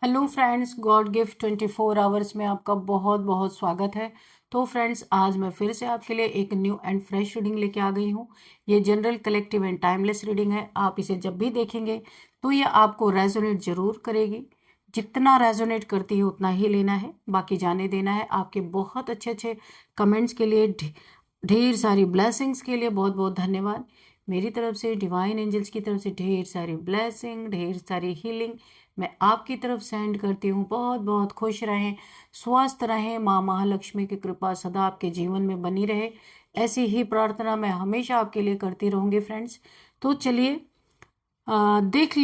Hello friends, God gift 24 hours में आपका बहुत बहुत स्वागत है। तो फ्रेंड्स, आज मैं फिर से आपके लिए एक न्यू एंड फ्रेश रीडिंग लेके आ गई हूँ। ये general, collective and timeless reading है। आप इसे जब भी देखेंगे तो ये आपको रेजोनेट जरूर करेगी। जितना रेजोनेट करती है उतना ही लेना है, बाकी जाने देना है। आपके बहुत अच्छे अच्छे कमेंट्स के लिए, ढेर सारी ब्लेसिंग्स के लिए बहुत बहुत धन्यवाद। मेरी तरफ से, डिवाइन एंजल्स की तरफ से ढेर सारी ब्लेसिंग, ढेर सारी हीलिंग मैं आपकी तरफ सेंड करती हूँ। बहुत बहुत खुश रहें, स्वस्थ रहें, माँ महालक्ष्मी की कृपा सदा आपके जीवन में बनी रहे, ऐसी ही प्रार्थना मैं हमेशा आपके लिए करती रहूँगी फ्रेंड्स। तो चलिए देख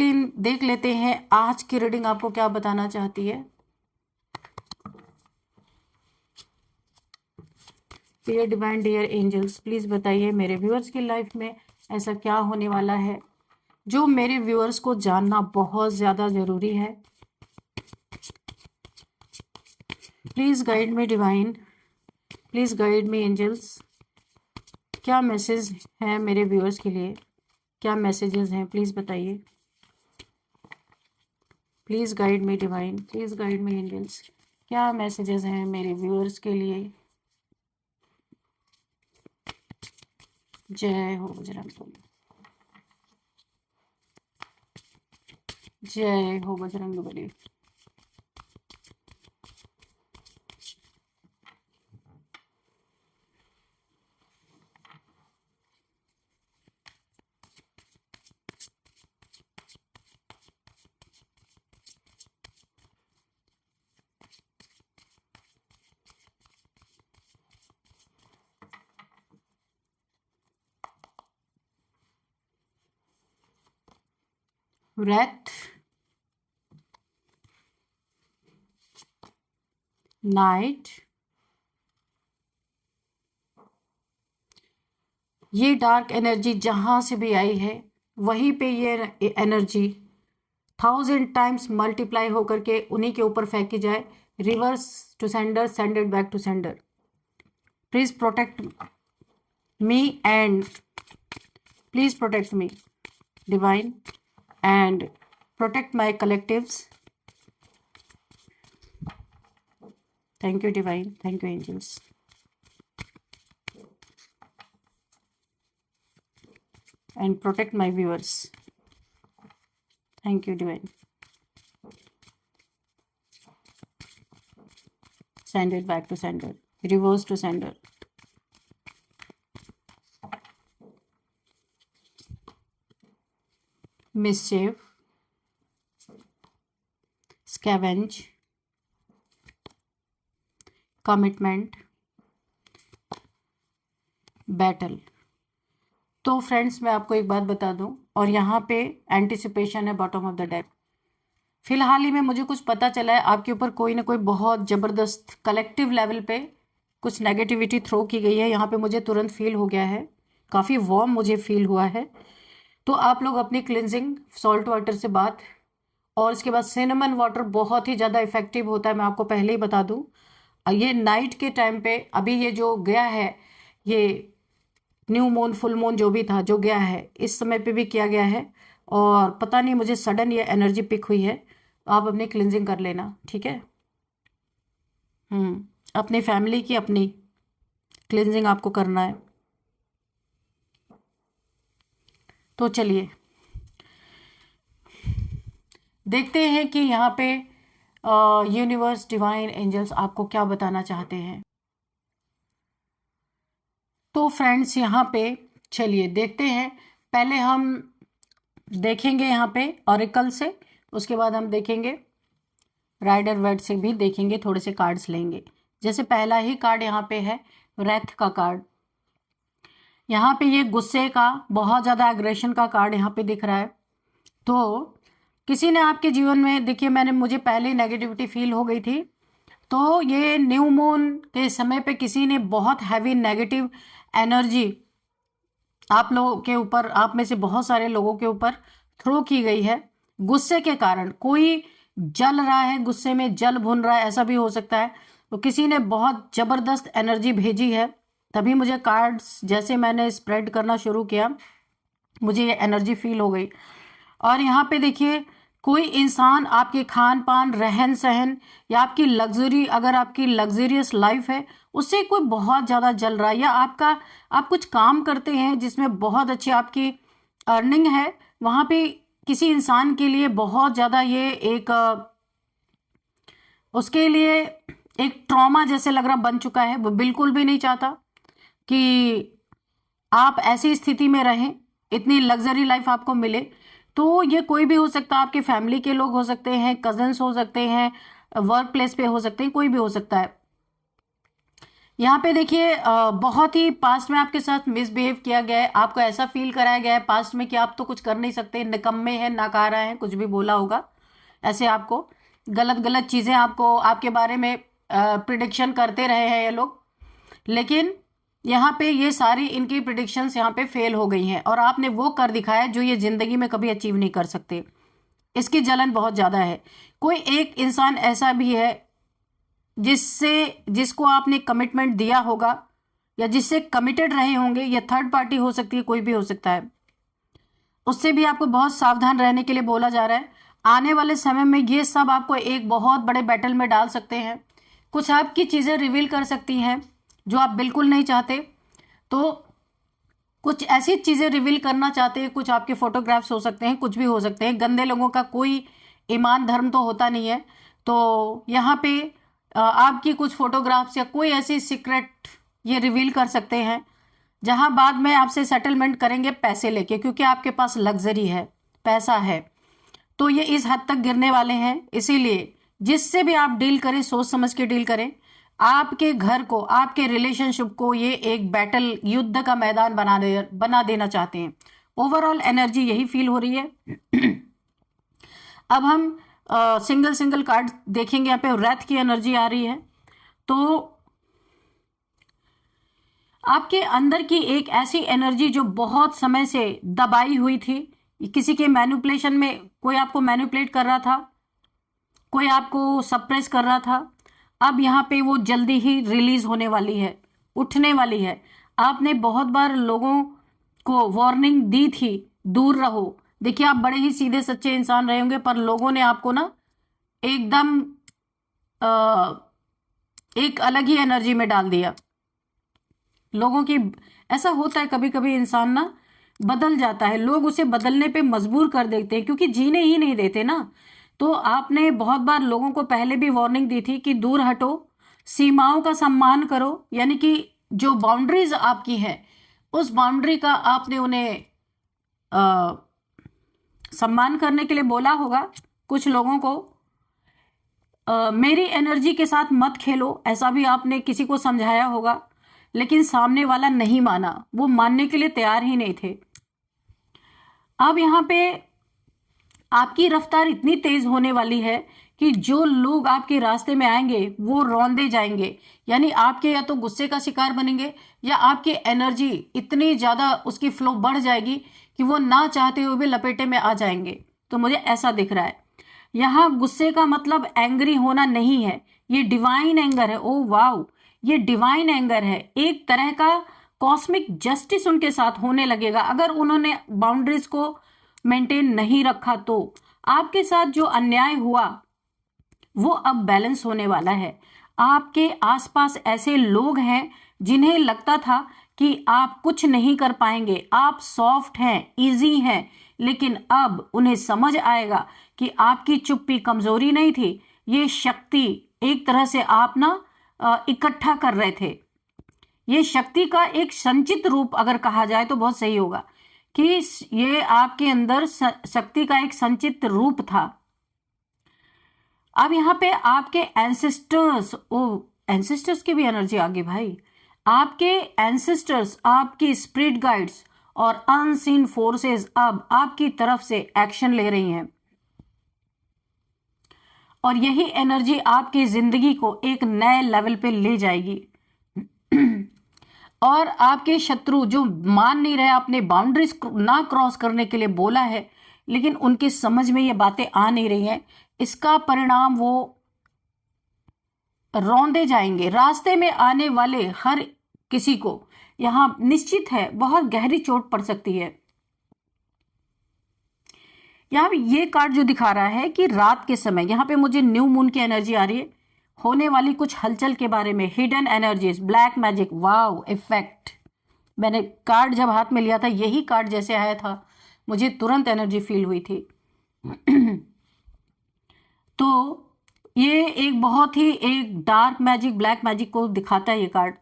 लेते हैं आज की रीडिंग आपको क्या बताना चाहती है। Dear divine, dear angels, please बताइए मेरे व्यूअर्स की लाइफ में ऐसा क्या होने वाला है जो मेरे व्यूअर्स को जानना बहुत ज़्यादा ज़रूरी है। Please guide me divine, please guide me angels. क्या मैसेज है मेरे व्यूअर्स के लिए, क्या मैसेजेस हैं, प्लीज़ बताइए। Please guide me divine, please guide me angels. क्या मैसेजेस हैं मेरे व्यूअर्स के लिए। जय हो बजरंग, जय हो बजरंग बली। wrath, नाइट, ये डार्क एनर्जी जहां से भी आई है वहीं पे ये एनर्जी 1000 टाइम्स मल्टीप्लाई होकर के उन्हीं के ऊपर फेंकी जाए। Reverse to sender, send it back to sender. Please protect me and please protect me divine and protect my collectives. Thank you divine, thank you angels, and protect my viewers. Thank you divine. Send it back to sender, reverse to sender. Mischief, scavenge, commitment, battle. तो friends, मैं आपको एक बात बता दूं, और यहाँ पे एंटिसिपेशन है बॉटम ऑफ द डेक। फिलहाल ही में मुझे कुछ पता चला है आपके ऊपर कोई ना कोई बहुत ज़बरदस्त कलेक्टिव लेवल पे कुछ नेगेटिविटी थ्रो की गई है। यहाँ पे मुझे तुरंत फील हो गया है, काफ़ी वार्म मुझे फील हुआ है। तो आप लोग अपनी क्लिनजिंग सॉल्ट वाटर से बात, और इसके बाद सिनेमन वाटर बहुत ही ज़्यादा इफेक्टिव होता है, मैं आपको पहले ही बता दूं। ये नाइट के टाइम पे, अभी ये जो गया है, ये न्यू मून, फुल मून जो भी था, जो गया है इस समय पे भी किया गया है, और पता नहीं मुझे सडन ये एनर्जी पिक हुई है। आप अपनी क्लिनजिंग कर लेना, ठीक है। अपनी फैमिली की अपनी क्लिनजिंग आपको करना है। तो चलिए देखते हैं कि यहाँ पे यूनिवर्स, डिवाइन एंजल्स आपको क्या बताना चाहते हैं। तो फ्रेंड्स, यहाँ पे चलिए देखते हैं। पहले हम देखेंगे यहाँ पे ऑरिकल से, उसके बाद हम देखेंगे राइडर वेड से भी देखेंगे, थोड़े से कार्ड्स लेंगे। जैसे पहला ही कार्ड यहाँ पे है रेथ का कार्ड। यहाँ पे ये गुस्से का, बहुत ज़्यादा एग्रेशन का कार्ड यहाँ पे दिख रहा है। तो किसी ने आपके जीवन में, देखिए मुझे पहले ही नेगेटिविटी फील हो गई थी। तो ये न्यू मून के समय पे किसी ने बहुत हैवी नेगेटिव एनर्जी आप लोगों के ऊपर, आप में से बहुत सारे लोगों के ऊपर थ्रो की गई है। गुस्से के कारण कोई जल रहा है, गुस्से में जल भुन रहा है, ऐसा भी हो सकता है। तो किसी ने बहुत जबरदस्त एनर्जी भेजी है, तभी मुझे कार्ड्स जैसे मैंने स्प्रेड करना शुरू किया, मुझे ये एनर्जी फील हो गई। और यहाँ पे देखिए कोई इंसान आपके खान पान, रहन सहन या आपकी लग्जरी, अगर आपकी लग्जरियस लाइफ है, उससे कोई बहुत ज़्यादा जल रहा है, या आप कुछ काम करते हैं जिसमें बहुत अच्छी आपकी अर्निंग है, वहाँ पे किसी इंसान के लिए बहुत ज़्यादा ये एक उसके लिए एक ट्रॉमा जैसे लग रहा बन चुका है। वो बिल्कुल भी नहीं चाहता कि आप ऐसी स्थिति में रहें, इतनी लग्जरी लाइफ आपको मिले। तो ये कोई भी हो सकता है, आपके फैमिली के लोग हो सकते हैं, कजन्स हो सकते हैं, वर्क प्लेस पे हो सकते हैं, कोई भी हो सकता है। यहाँ पे देखिए बहुत ही पास्ट में आपके साथ मिसबिहेव किया गया है, आपको ऐसा फील कराया गया है पास्ट में कि आप तो कुछ कर नहीं सकते, निकम्मे हैं, नाकारा हैं, कुछ भी बोला होगा ऐसे आपको, गलत गलत चीज़ें आपको आपके बारे में प्रिडिक्शन करते रहे हैं ये लोग। लेकिन यहाँ पे ये सारी इनकी प्रिडिक्शंस यहाँ पे फेल हो गई हैं और आपने वो कर दिखाया जो ये ज़िंदगी में कभी अचीव नहीं कर सकते। इसकी जलन बहुत ज़्यादा है। कोई एक इंसान ऐसा भी है जिसको आपने कमिटमेंट दिया होगा या जिससे कमिटेड रहे होंगे, या थर्ड पार्टी हो सकती है, कोई भी हो सकता है, उससे भी आपको बहुत सावधान रहने के लिए बोला जा रहा है। आने वाले समय में ये सब आपको एक बहुत बड़े बैटल में डाल सकते हैं। कुछ आपकी चीज़ें रिवील कर सकती हैं जो आप बिल्कुल नहीं चाहते, तो कुछ ऐसी चीज़ें रिवील करना चाहते हैं, कुछ आपके फोटोग्राफ्स हो सकते हैं, कुछ भी हो सकते हैं। गंदे लोगों का कोई ईमान धर्म तो होता नहीं है। तो यहाँ पे आपकी कुछ फोटोग्राफ्स या कोई ऐसी सीक्रेट ये रिवील कर सकते हैं जहाँ बाद में आपसे सेटलमेंट करेंगे पैसे लेके, क्योंकि आपके पास लग्जरी है, पैसा है। तो ये इस हद तक गिरने वाले हैं। इसीलिए जिससे भी आप डील करें, सोच समझ के डील करें। आपके घर को, आपके रिलेशनशिप को ये एक बैटल, युद्ध का मैदान बना देना चाहते हैं। ओवरऑल एनर्जी यही फील हो रही है। अब हम सिंगल सिंगल कार्ड देखेंगे। यहाँ पे रैथ की एनर्जी आ रही है। तो आपके अंदर की एक ऐसी एनर्जी जो बहुत समय से दबाई हुई थी, किसी के मैनिपुलेशन में, कोई आपको मैनिपुलेट कर रहा था, कोई आपको सप्रेस कर रहा था, अब यहाँ पे वो जल्दी ही रिलीज होने वाली है, उठने वाली है। आपने बहुत बार लोगों को वार्निंग दी थी, दूर रहो। देखिए आप बड़े ही सीधे सच्चे इंसान रहे होंगे, पर लोगों ने आपको ना एकदम एक अलग ही एनर्जी में डाल दिया। लोगों की ऐसा होता है, कभी कभी इंसान ना बदल जाता है, लोग उसे बदलने पे मजबूर कर देते हैं, क्योंकि जीने ही नहीं देते ना। तो आपने बहुत बार लोगों को पहले भी वार्निंग दी थी कि दूर हटो, सीमाओं का सम्मान करो, यानी कि जो बाउंड्रीज आपकी हैं उस बाउंड्री का आपने उन्हें सम्मान करने के लिए बोला होगा। कुछ लोगों को मेरी एनर्जी के साथ मत खेलो, ऐसा भी आपने किसी को समझाया होगा, लेकिन सामने वाला नहीं माना, वो मानने के लिए तैयार ही नहीं थे। अब यहाँ पे आपकी रफ्तार इतनी तेज होने वाली है कि जो लोग आपके रास्ते में आएंगे वो रौंदे जाएंगे, यानी आपके या तो गुस्से का शिकार बनेंगे या आपकी एनर्जी इतनी ज़्यादा उसकी फ्लो बढ़ जाएगी कि वो ना चाहते हुए भी लपेटे में आ जाएंगे। तो मुझे ऐसा दिख रहा है। यहाँ गुस्से का मतलब एंग्री होना नहीं है, ये डिवाइन एंगर है। ओ वाओ, ये डिवाइन एंगर है। एक तरह का कॉस्मिक जस्टिस उनके साथ होने लगेगा अगर उन्होंने बाउंड्रीज को मेंटेन नहीं रखा। तो आपके साथ जो अन्याय हुआ वो अब बैलेंस होने वाला है। आपके आसपास ऐसे लोग हैं जिन्हें लगता था कि आप कुछ नहीं कर पाएंगे, आप सॉफ्ट हैं, इजी हैं, लेकिन अब उन्हें समझ आएगा कि आपकी चुप्पी कमजोरी नहीं थी, ये शक्ति एक तरह से आप ना इकट्ठा कर रहे थे। ये शक्ति का एक संचित रूप अगर कहा जाए तो बहुत सही होगा कि ये आपके अंदर शक्ति का एक संचित रूप था। अब यहाँ पे आपके एंसेस्टर्स, ओ एंसेस्टर्स की भी एनर्जी आ गई भाई। आपके एंसेस्टर्स, आपकी स्पिरिट गाइड्स और अनसीन फोर्सेस अब आपकी तरफ से एक्शन ले रही हैं, और यही एनर्जी आपकी जिंदगी को एक नए लेवल पे ले जाएगी। और आपके शत्रु जो मान नहीं रहे, आपने बाउंड्रीज ना क्रॉस करने के लिए बोला है, लेकिन उनके समझ में ये बातें आ नहीं रही हैं, इसका परिणाम वो रौंदे जाएंगे। रास्ते में आने वाले हर किसी को यहां निश्चित है बहुत गहरी चोट पड़ सकती है। यहाँ पे ये कार्ड जो दिखा रहा है कि रात के समय यहाँ पे मुझे न्यू मून की एनर्जी आ रही है, होने वाली कुछ हलचल के बारे में, हिडन एनर्जीज, ब्लैक मैजिक, वाव इफेक्ट। मैंने कार्ड जब हाथ में लिया था, यही कार्ड जैसे आया था मुझे तुरंत एनर्जी फील हुई थी। तो ये एक बहुत ही एक डार्क मैजिक, ब्लैक मैजिक को दिखाता है ये कार्ड।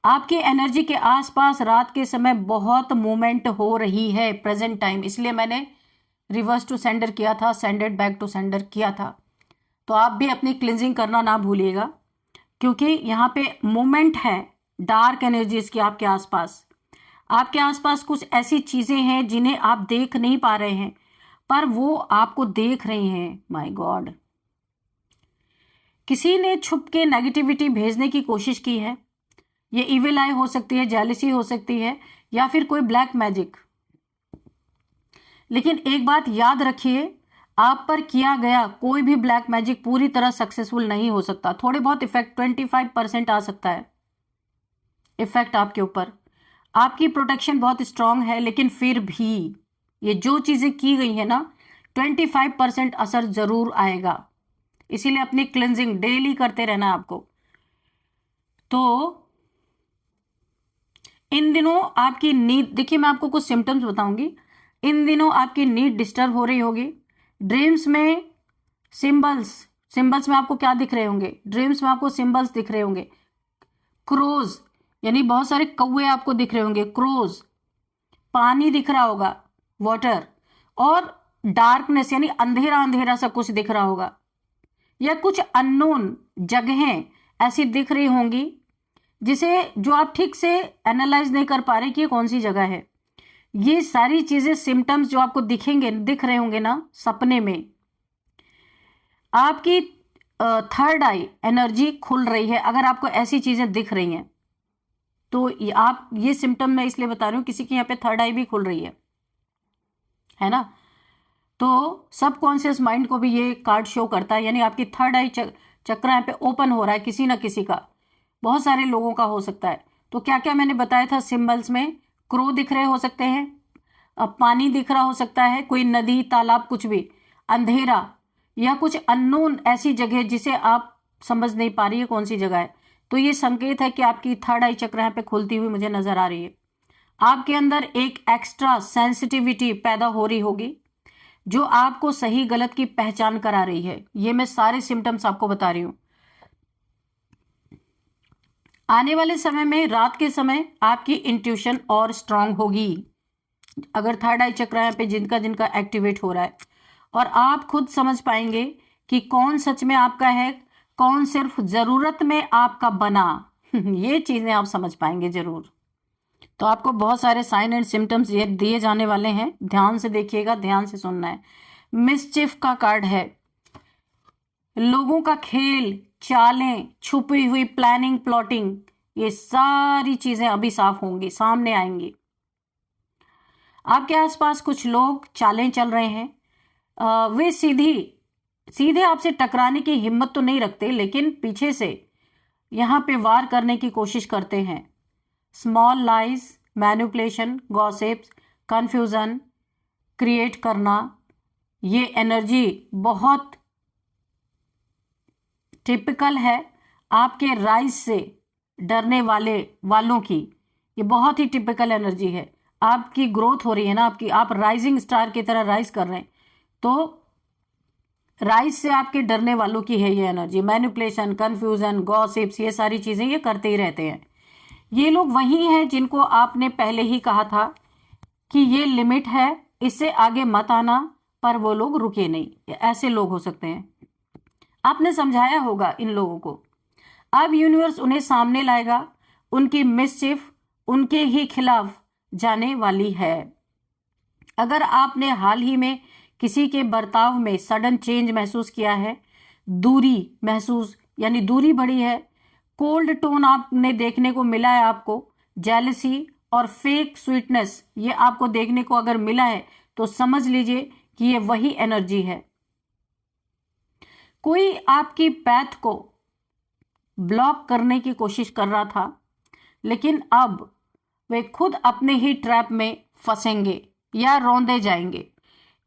आपकी एनर्जी के आसपास रात के समय बहुत मूवमेंट हो रही है प्रेजेंट टाइम, इसलिए मैंने रिवर्स टू सेंडर किया था, सेंडेड बैक टू सेंडर किया था। तो आप भी अपनी क्लिनजिंग करना ना भूलिएगा, क्योंकि यहाँ पे मूवमेंट है डार्क एनर्जीज की आपके आसपास। आपके आसपास कुछ ऐसी चीजें हैं जिन्हें आप देख नहीं पा रहे हैं, पर वो आपको देख रही हैं। माय गॉड, किसी ने छुप के नेगेटिविटी भेजने की कोशिश की है। ये इविल आई हो सकती है, जेलसी हो सकती है, या फिर कोई ब्लैक मैजिक। लेकिन एक बात याद रखिए, आप पर किया गया कोई भी ब्लैक मैजिक पूरी तरह सक्सेसफुल नहीं हो सकता। थोड़े बहुत इफेक्ट 25% आ सकता है इफेक्ट आपके ऊपर। आपकी प्रोटेक्शन बहुत स्ट्रांग है, लेकिन फिर भी ये जो चीजें की गई है ना, 25% असर जरूर आएगा। इसीलिए अपनी क्लिनजिंग डेली करते रहना आपको। तो इन दिनों आपकी नींद, देखिए मैं आपको कुछ सिम्टम्स बताऊंगी। इन दिनों आपकी नींद डिस्टर्ब हो रही होगी। ड्रीम्स में सिंबल्स में आपको क्या दिख रहे होंगे? ड्रीम्स में आपको सिंबल्स दिख रहे होंगे। क्रोज, यानी बहुत सारे कौवे आपको दिख रहे होंगे। क्रोज, पानी दिख रहा होगा, वाटर, और डार्कनेस यानी अंधेरा अंधेरा सा कुछ दिख रहा होगा, या कुछ अननोन जगहें ऐसी दिख रही होंगी जिसे जो आप ठीक से एनालाइज नहीं कर पा रहे कि ये कौन सी जगह है। ये सारी चीजें, सिम्टम्स जो आपको दिख रहे होंगे ना सपने में, आपकी थर्ड आई एनर्जी खुल रही है। अगर आपको ऐसी चीजें दिख रही हैं तो आप ये सिम्टम मैं इसलिए बता रही हूँ, किसी की यहाँ पे थर्ड आई भी खुल रही है ना। तो सबकॉन्शियस माइंड को भी ये कार्ड शो करता है, यानी आपकी थर्ड आई चक्र यहाँ पे ओपन हो रहा है किसी ना किसी का, बहुत सारे लोगों का हो सकता है। तो क्या क्या मैंने बताया था सिंबल्स में, क्रो दिख रहे हो सकते हैं, अब पानी दिख रहा हो सकता है, कोई नदी तालाब कुछ भी, अंधेरा, या कुछ अननोन ऐसी जगह जिसे आप समझ नहीं पा रही है कौन सी जगह है। तो ये संकेत है कि आपकी थर्ड आई चक्र यहाँ पे खुलती हुई मुझे नजर आ रही है। आपके अंदर एक एक्स्ट्रा सेंसिटिविटी पैदा हो रही होगी जो आपको सही गलत की पहचान करा रही है। ये मैं सारे सिम्टम्स आपको बता रही हूं। आने वाले समय में रात के समय आपकी इंट्यूशन और स्ट्रांग होगी, अगर थर्ड आई चक्र यहाँ पे जिनका जिनका एक्टिवेट हो रहा है, और आप खुद समझ पाएंगे कि कौन सच में आपका है, कौन सिर्फ जरूरत में आपका बना। ये चीजें आप समझ पाएंगे जरूर। तो आपको बहुत सारे साइन एंड सिम्टम्स ये दिए जाने वाले हैं, ध्यान से देखिएगा, ध्यान से सुनना है। मिसचिफ का कार्ड है, लोगों का खेल, चालें, छुपी हुई प्लानिंग, प्लॉटिंग, ये सारी चीजें अभी साफ होंगी, सामने आएंगी। आपके आसपास कुछ लोग चालें चल रहे हैं, वे सीधे आपसे टकराने की हिम्मत तो नहीं रखते, लेकिन पीछे से यहां पे वार करने की कोशिश करते हैं। Small lies, manipulation, gossips, confusion create करना, ये एनर्जी बहुत टिपिकल है आपके राइज से डरने वालों की। ये बहुत ही टिपिकल एनर्जी है। आपकी ग्रोथ हो रही है ना, आप राइजिंग स्टार की तरह राइज कर रहे हैं, तो राइज से आपके डरने वालों की है ये एनर्जी। मैनिपुलेशन, कंफ्यूजन, गॉसिप्स, ये सारी चीजें ये करते ही रहते हैं। ये लोग वही हैं जिनको आपने पहले ही कहा था कि ये लिमिट है, इससे आगे मत आना, पर वो लोग रुके नहीं। ऐसे लोग हो सकते हैं, आपने समझाया होगा इन लोगों को। अब यूनिवर्स उन्हें सामने लाएगा, उनकी मिसचिफ उनके ही खिलाफ जाने वाली है। अगर आपने हाल ही में किसी के बर्ताव में सडन चेंज महसूस किया है, दूरी महसूस यानी दूरी बढ़ी है, कोल्ड टोन आपने देखने को मिला है, आपको जेलसी और फेक स्वीटनेस ये आपको देखने को अगर मिला है, तो समझ लीजिए कि ये वही एनर्जी है। कोई आपकी पैथ को ब्लॉक करने की कोशिश कर रहा था, लेकिन अब वे खुद अपने ही ट्रैप में फंसेंगे या रौंदे जाएंगे।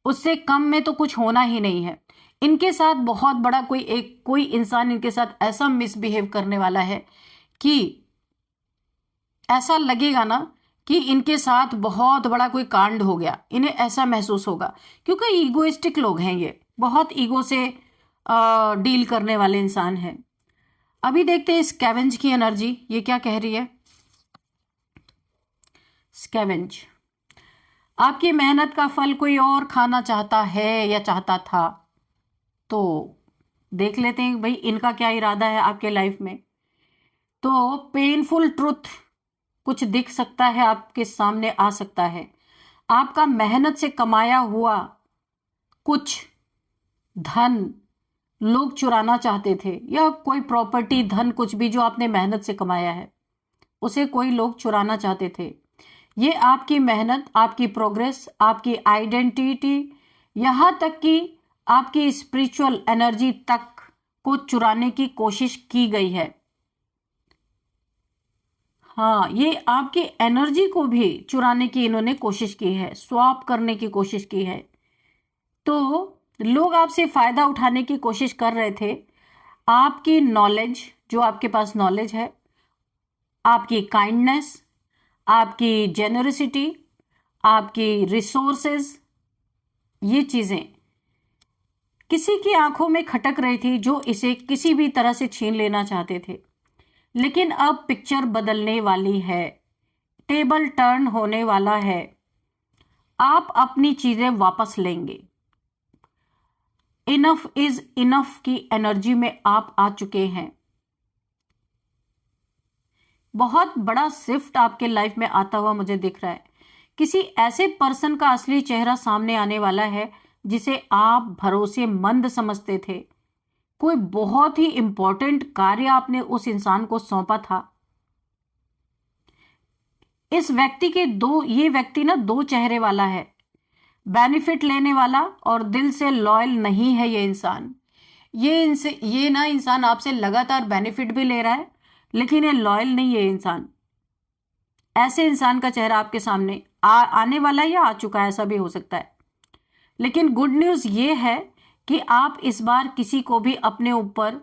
उससे कम में तो कुछ होना ही नहीं है। इनके साथ बहुत बड़ा कोई इंसान इनके साथ ऐसा मिसबिहेव करने वाला है कि ऐसा लगेगा ना कि इनके साथ बहुत बड़ा कोई कांड हो गया, इन्हें ऐसा महसूस होगा, क्योंकि ईगोइस्टिक लोग हैं, ये बहुत ईगो से डील करने वाले इंसान हैं। अभी देखते हैं स्कैवेंज की एनर्जी, ये क्या कह रही है। स्कैवेंज, आपकी मेहनत का फल कोई और खाना चाहता है या चाहता था, तो देख लेते हैं भाई इनका क्या इरादा है आपके लाइफ में। तो पेनफुल ट्रुथ कुछ दिख सकता है, आपके सामने आ सकता है। आपका मेहनत से कमाया हुआ कुछ धन लोग चुराना चाहते थे, या कोई प्रॉपर्टी, धन, कुछ भी जो आपने मेहनत से कमाया है उसे कोई लोग चुराना चाहते थे। ये आपकी मेहनत, आपकी प्रोग्रेस, आपकी आइडेंटिटी, यहां तक कि आपकी स्पिरिचुअल एनर्जी तक को चुराने की कोशिश की गई है। हाँ, ये आपकी एनर्जी को भी चुराने की इन्होंने कोशिश की है, स्वैप करने की कोशिश की है। तो लोग आपसे फायदा उठाने की कोशिश कर रहे थे। आपकी नॉलेज, जो आपके पास नॉलेज है, आपकी काइंडनेस, आपकी जेनरसिटी, आपकी रिसोर्सेज, ये चीजें किसी की आंखों में खटक रही थी, जो इसे किसी भी तरह से छीन लेना चाहते थे। लेकिन अब पिक्चर बदलने वाली है, टेबल टर्न होने वाला है। आप अपनी चीजें वापस लेंगे। इनफ इज इनफ की एनर्जी में आप आ चुके हैं। बहुत बड़ा शिफ्ट आपके लाइफ में आता हुआ मुझे दिख रहा है। किसी ऐसे पर्सन का असली चेहरा सामने आने वाला है जिसे आप भरोसेमंद समझते थे। कोई बहुत ही इंपॉर्टेंट कार्य आपने उस इंसान को सौंपा था। इस व्यक्ति के ये व्यक्ति ना दो चेहरे वाला है, बेनिफिट लेने वाला और दिल से लॉयल नहीं है ये इंसान। ये ना इंसान आपसे लगातार बेनिफिट भी ले रहा है, लेकिन ये लॉयल नहीं है इंसान। ऐसे इंसान का चेहरा आपके सामने आने वाला है या आ चुका है, ऐसा भी हो सकता है। लेकिन गुड न्यूज ये है कि आप इस बार किसी को भी अपने ऊपर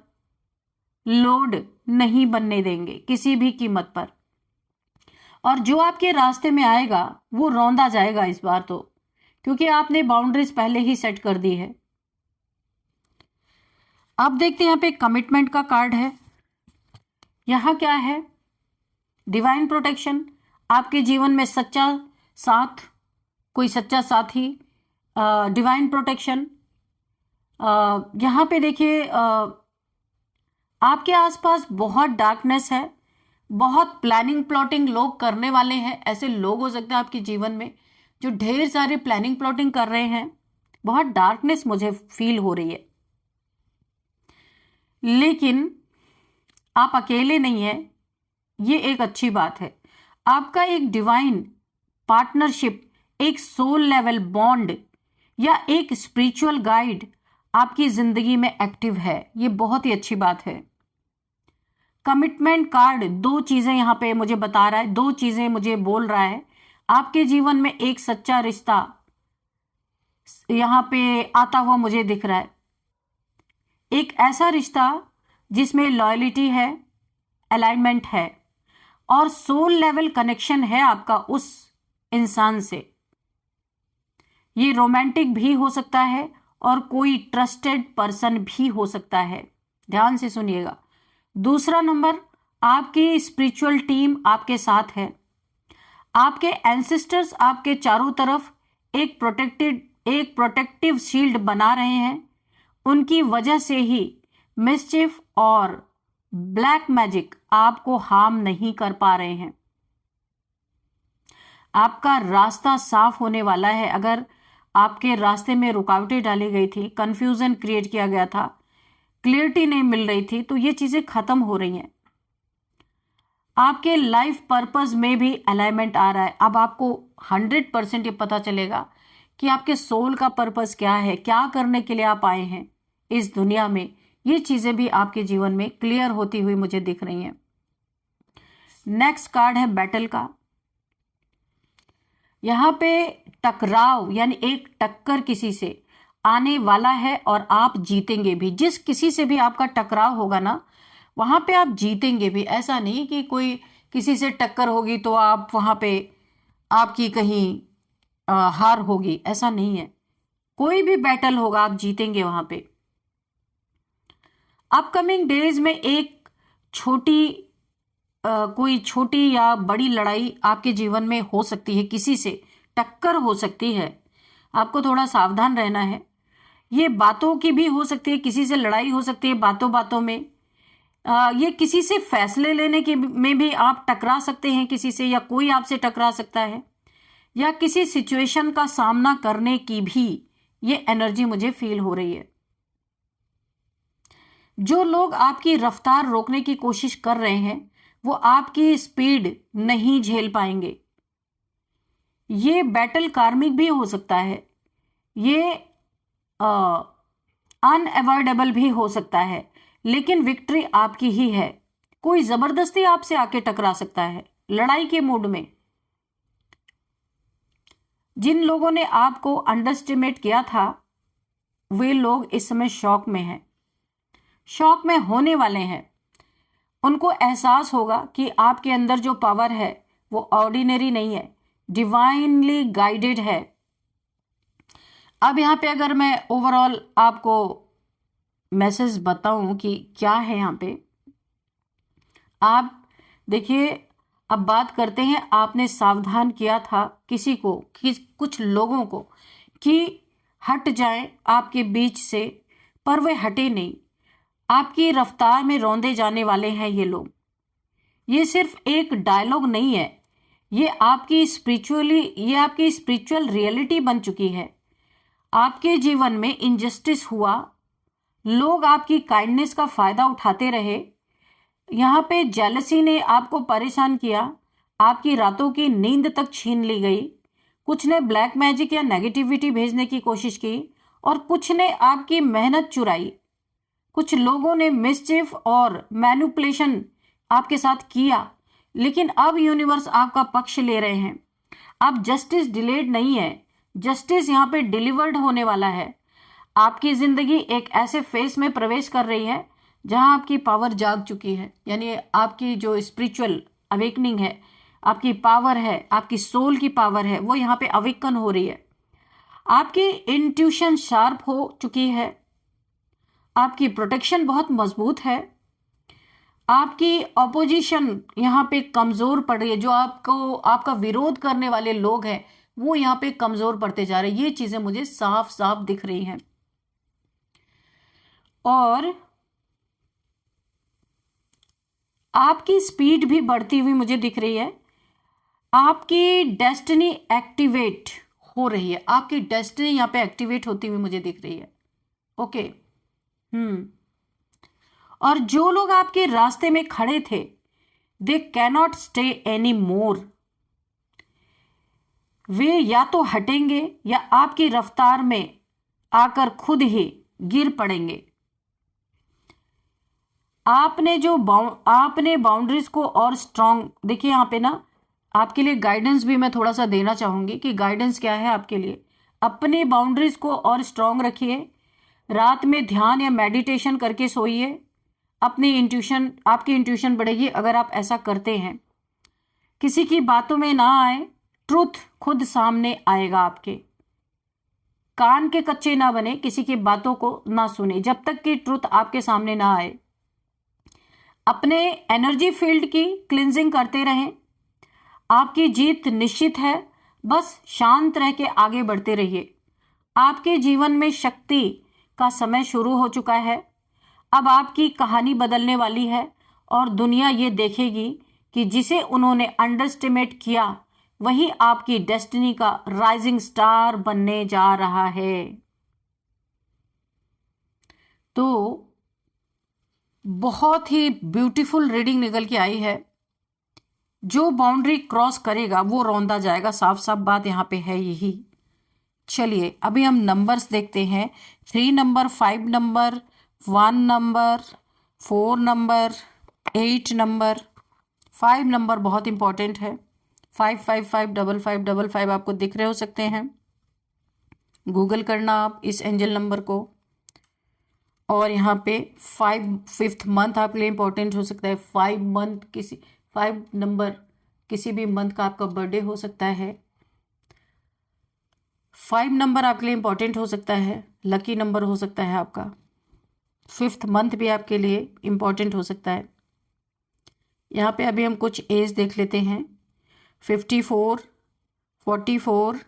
लोड नहीं बनने देंगे किसी भी कीमत पर। और जो आपके रास्ते में आएगा वो रौंदा जाएगा इस बार तो, क्योंकि आपने बाउंड्रीज पहले ही सेट कर दी है। अब देखते हैं यहाँ पे कमिटमेंट का कार्ड है। यहां क्या है, डिवाइन प्रोटेक्शन, आपके जीवन में सच्चा साथ, कोई सच्चा साथी, डिवाइन प्रोटेक्शन। यहां पे देखिए आपके आसपास बहुत डार्कनेस है, बहुत प्लानिंग प्लॉटिंग लोग करने वाले हैं। ऐसे लोग हो सकते हैं आपके जीवन में जो ढेर सारे प्लानिंग प्लॉटिंग कर रहे हैं। बहुत डार्कनेस मुझे फील हो रही है, लेकिन आप अकेले नहीं हैं, ये एक अच्छी बात है। आपका एक डिवाइन पार्टनरशिप, एक सोल लेवल बॉन्ड या एक स्पिरिचुअल गाइड आपकी जिंदगी में एक्टिव है, ये बहुत ही अच्छी बात है। कमिटमेंट कार्ड दो चीजें यहां पे मुझे बता रहा है, दो चीजें मुझे बोल रहा है। आपके जीवन में एक सच्चा रिश्ता यहां पे आता हुआ मुझे दिख रहा है। एक ऐसा रिश्ता जिसमें लॉयल्टी है, अलाइनमेंट है और सोल लेवल कनेक्शन है आपका उस इंसान से। ये रोमांटिक भी हो सकता है और कोई ट्रस्टेड पर्सन भी हो सकता है। ध्यान से सुनिएगा। दूसरा नंबर, आपकी स्पिरिचुअल टीम आपके साथ है। आपके एंसेस्टर्स आपके चारों तरफ एक प्रोटेक्टिव शील्ड बना रहे हैं। उनकी वजह से ही मिस्चिफ और ब्लैक मैजिक आपको हार्म नहीं कर पा रहे हैं। आपका रास्ता साफ होने वाला है। अगर आपके रास्ते में रुकावटें डाली गई थी, कंफ्यूजन क्रिएट किया गया था, क्लियरिटी नहीं मिल रही थी, तो ये चीजें खत्म हो रही हैं। आपके लाइफ पर्पस में भी अलाइनमेंट आ रहा है। अब आपको 100% ये पता चलेगा कि आपके सोल का पर्पस क्या है, क्या करने के लिए आप आए हैं इस दुनिया में। ये चीजें भी आपके जीवन में क्लियर होती हुई मुझे दिख रही हैं। नेक्स्ट कार्ड है बैटल का। यहाँ पे टकराव यानी एक टक्कर किसी से आने वाला है और आप जीतेंगे भी। जिस किसी से भी आपका टकराव होगा ना, वहां पे आप जीतेंगे भी। ऐसा नहीं कि कोई किसी से टक्कर होगी तो आप वहां पे आपकी कहीं हार होगी, ऐसा नहीं है। कोई भी बैटल होगा आप जीतेंगे वहां पे। अपकमिंग डेज में एक छोटी कोई छोटी या बड़ी लड़ाई आपके जीवन में हो सकती है, किसी से टक्कर हो सकती है, आपको थोड़ा सावधान रहना है। ये बातों की भी हो सकती है, किसी से लड़ाई हो सकती है बातों बातों में। ये किसी से फैसले लेने के में भी आप टकरा सकते हैं किसी से, या कोई आपसे टकरा सकता है, या किसी सिचुएशन का सामना करने की भी ये एनर्जी मुझे फील हो रही है। जो लोग आपकी रफ्तार रोकने की कोशिश कर रहे हैं वो आपकी स्पीड नहीं झेल पाएंगे। ये बैटल कार्मिक भी हो सकता है, ये अनअवॉइडेबल भी हो सकता है, लेकिन विक्ट्री आपकी ही है। कोई जबरदस्ती आपसे आके टकरा सकता है लड़ाई के मूड में। जिन लोगों ने आपको अंडरएस्टिमेट किया था वे लोग इस समय शॉक में हैं, शॉक में होने वाले हैं। उनको एहसास होगा कि आपके अंदर जो पावर है वो ऑर्डिनरी नहीं है, डिवाइनली गाइडेड है। अब यहाँ पे अगर मैं ओवरऑल आपको मैसेज बताऊं कि क्या है यहाँ पे, आप देखिए। अब बात करते हैं, आपने सावधान किया था किसी को, कुछ लोगों को कि हट जाएं आपके बीच से, पर वे हटे नहीं। आपकी रफ्तार में रौंदे जाने वाले हैं ये लोग। ये सिर्फ एक डायलॉग नहीं है, ये आपकी स्पिरिचुअल रियलिटी बन चुकी है। आपके जीवन में इनजस्टिस हुआ, लोग आपकी काइंडनेस का फायदा उठाते रहे, यहाँ पे जेलसी ने आपको परेशान किया, आपकी रातों की नींद तक छीन ली गई। कुछ ने ब्लैक मैजिक या नेगेटिविटी भेजने की कोशिश की और कुछ ने आपकी मेहनत चुराई। कुछ लोगों ने मिसचिफ और मैनिपुलेशन आपके साथ किया, लेकिन अब यूनिवर्स आपका पक्ष ले रहे हैं। अब जस्टिस डिलेड नहीं है, जस्टिस यहाँ पे डिलीवर्ड होने वाला है। आपकी जिंदगी एक ऐसे फेस में प्रवेश कर रही है जहां आपकी पावर जाग चुकी है, यानी आपकी जो स्पिरिचुअल अवेकनिंग है, आपकी पावर है, आपकी सोल की पावर है, वो यहाँ पे अवेकन हो रही है। आपकी इंट्यूशन शार्प हो चुकी है, आपकी प्रोटेक्शन बहुत मजबूत है, आपकी ऑपोजिशन यहाँ पे कमजोर पड़ रही है। जो आपका विरोध करने वाले लोग हैं वो यहाँ पे कमजोर पड़ते जा रहे हैं। ये चीजें मुझे साफ साफ दिख रही हैं। और आपकी स्पीड भी बढ़ती हुई मुझे दिख रही है। आपकी डेस्टिनी एक्टिवेट हो रही है, आपकी डेस्टिनी यहाँ पे एक्टिवेट होती हुई मुझे दिख रही है। ओके। और जो लोग आपके रास्ते में खड़े थे, they cannot stay any more. वे या तो हटेंगे या आपकी रफ्तार में आकर खुद ही गिर पड़ेंगे। आपने बाउंड्रीज को और स्ट्रांग, देखिए यहाँ पे ना आपके लिए गाइडेंस भी मैं थोड़ा सा देना चाहूंगी कि गाइडेंस क्या है आपके लिए। अपने बाउंड्रीज को और स्ट्रांग रखिए, रात में ध्यान या मेडिटेशन करके सोइए, आपकी इंट्यूशन बढ़ेगी अगर आप ऐसा करते हैं। किसी की बातों में ना आए, ट्रुथ खुद सामने आएगा आपके। कान के कच्चे ना बने, किसी की बातों को ना सुने जब तक कि ट्रुथ आपके सामने ना आए। अपने एनर्जी फील्ड की क्लिंजिंग करते रहें, आपकी जीत निश्चित है। बस शांत रह के आगे बढ़ते रहिए। आपके जीवन में शक्ति का समय शुरू हो चुका है। अब आपकी कहानी बदलने वाली है और दुनिया ये देखेगी कि जिसे उन्होंने अंडरएस्टिमेट किया वही आपकी डेस्टिनी का राइजिंग स्टार बनने जा रहा है। तो बहुत ही ब्यूटीफुल रीडिंग निकल के आई है। जो बाउंड्री क्रॉस करेगा वो रौंदा जाएगा, साफ साफ बात यहाँ पे है यही। चलिए अभी हम नंबर्स देखते हैं। 3 number, 5 number, 1 number, 4 number, 8 number. 5 number बहुत इंपॉर्टेंट है। 5555555 आपको दिख रहे हो सकते हैं। गूगल करना आप इस एंजल नंबर को। और यहाँ पे 5th मंथ आपके लिए इंपॉर्टेंट हो सकता है। 5 नंबर किसी भी मंथ का आपका बर्थडे हो सकता है। 5 नंबर आपके लिए इंपॉर्टेंट हो सकता है, लकी नंबर हो सकता है आपका। 5th मंथ भी आपके लिए इंपॉर्टेंट हो सकता है। यहाँ पे अभी हम कुछ एज देख लेते हैं। 54, 44,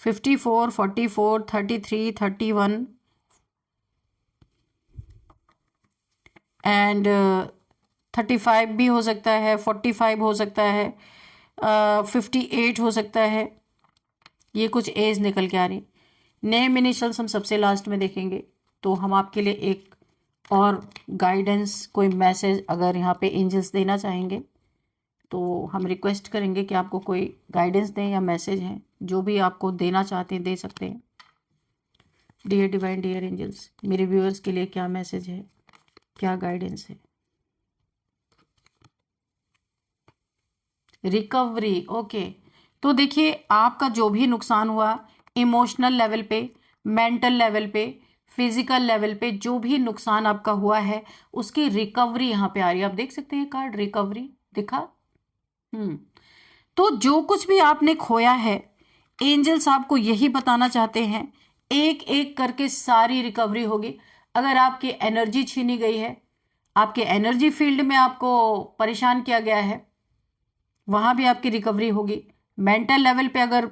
54, 44, 33, 31 एंड 35 भी हो सकता है, 45 हो सकता है, 58 हो सकता है। ये कुछ एज निकल के आ रही। नेम इनिशियल्स हम सबसे लास्ट में देखेंगे। तो हम आपके लिए एक और गाइडेंस, कोई मैसेज अगर यहाँ पे एंजल्स देना चाहेंगे तो हम रिक्वेस्ट करेंगे कि आपको कोई गाइडेंस दें या मैसेज हैं, जो भी आपको देना चाहते हैं दे सकते हैं। डियर डिवाइन, डियर एंजल्स, मेरे व्यूअर्स के लिए क्या मैसेज है, क्या गाइडेंस है? Recovery, okay. तो देखिए, आपका जो भी नुकसान हुआ, इमोशनल लेवल पे, मेंटल लेवल पे, फिजिकल लेवल पे, जो भी नुकसान आपका हुआ है उसकी रिकवरी यहाँ पे आ रही है। आप देख सकते हैं कार्ड रिकवरी दिखा। तो जो कुछ भी आपने खोया है, एंजल्स आपको यही बताना चाहते हैं, एक एक करके सारी रिकवरी होगी। अगर आपकी एनर्जी छीनी गई है, आपके एनर्जी फील्ड में आपको परेशान किया गया है, वहां भी आपकी रिकवरी होगी। मेंटल लेवल पे अगर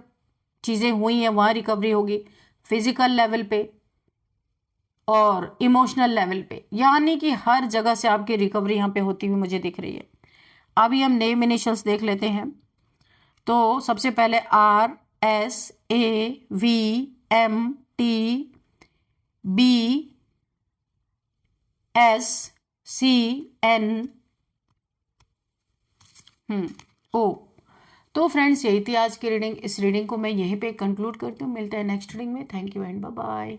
चीजें हुई हैं, वहां रिकवरी होगी। फिजिकल लेवल पे और इमोशनल लेवल पे, यानी कि हर जगह से आपकी रिकवरी यहाँ पे होती हुई मुझे दिख रही है। अभी हम नेम इनिशियल्स देख लेते हैं। तो सबसे पहले RSAVMTBSCN ओ। तो फ्रेंड्स, यही थी आज की रीडिंग। इस रीडिंग को मैं यहीं पे कंक्लूड करती हूँ। मिलते हैं नेक्स्ट रीडिंग में। Thank you and bye bye.